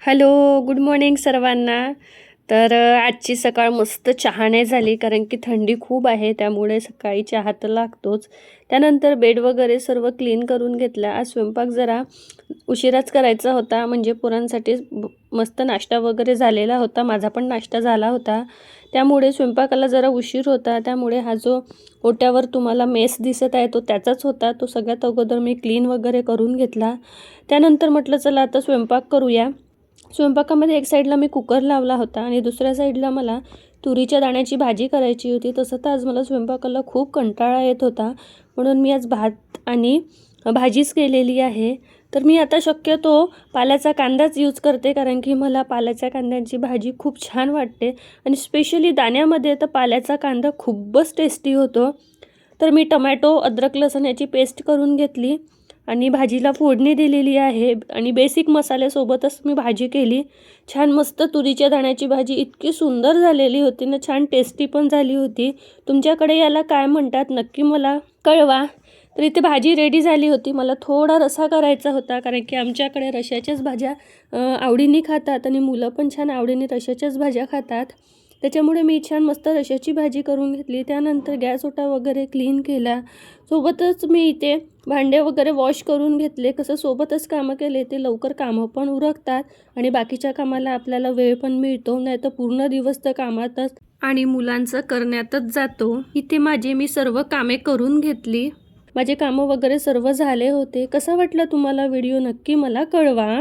Hello, good morning सर्वांना. आजची सकाळ मस्त चहाने झाली कारण की थंडी खूप आहे त्यामुळे सकाळी चहा तर लागतोच. त्यानंतर बेड वगैरे सर्व क्लीन करून घेतला. आज स्वयंपाक जरा उशिराच करायचा होता म्हणजे पोरांसाठी मस्त नाश्ता वगैरे झालेला होता. माझा पण नाश्ता झाला होता. त्यामुळे स्वयंपाकाला जरा उशीर होता. त्यामुळे हा जो ओट्यावर तुम्हाला मेस दिसत आहे तो त्याचाच होता. तो सगळ्यात अगोदर मी क्लीन वगैरे करून घेतला. त्यानंतर म्हटलं चला आता स्वयंपाक करूया. स्वयंपाकामध्ये एक साईडला मी कुकर लावला होता आणि दुसऱ्या साईडला मला तुरीच्या दाण्याची भाजी करायची होती. तसं तर आज मला स्वयंपाकाला खूप कंटाळा येत होता म्हणून मी आज भात आणि भाजीच केलेली आहे. तर मी आता शक्यतो पाल्याचा कांदाच यूज करते कारण की मला पाल्याच्या कांद्यांची भाजी खूप छान वाटते आणि स्पेशली दाण्यामध्ये तर पाल्याचा कांदा खूपच टेस्टी होतो. तर मी टमॅटो, अद्रक, लसूण याची पेस्ट करून घेतली आणि भाजीला फोडणी दिलेली आहे आणि बेसिक मसाल्यासोबतच मी भाजी केली. छान मस्त तुरीच्या दाण्याची भाजी इतकी सुंदर झालेली होती ना, छान टेस्टी पण झाली होती. तुमच्याकडे याला काय म्हणतात नक्की मला कळवा. तर इथे भाजी रेडी झाली होती. मला थोडा रस्सा करायचा होता कारण की आमच्याकडे रश्श्याच्याच भाज्या आवडीने खातात आणि मुलं पण छान आवडीने रश्श्याच्याच भाज्या खातात. त्याच्यामुळे मी छान मस्त रश्श्याची भाजी करून घेतली. त्यानंतर गॅस ओटा वगैरे क्लीन केला. सोबतच मी इथे भांडे वगैरे वॉश करून घेतले. कसं सोबतच कामं केले ते लवकर कामं पण उरकतात आणि बाकीच्या कामाला आपल्याला वेळ पण मिळतो. नाहीतर पूर्ण दिवस तर कामातच आणि मुलांचं करण्यातच जातो. इथे मी सर्व कामे करून घेतली. माझे कामं वगैरे सर्व झाले होते. कसा वाटला तुम्हाला व्हिडिओ नक्की मला कळवा.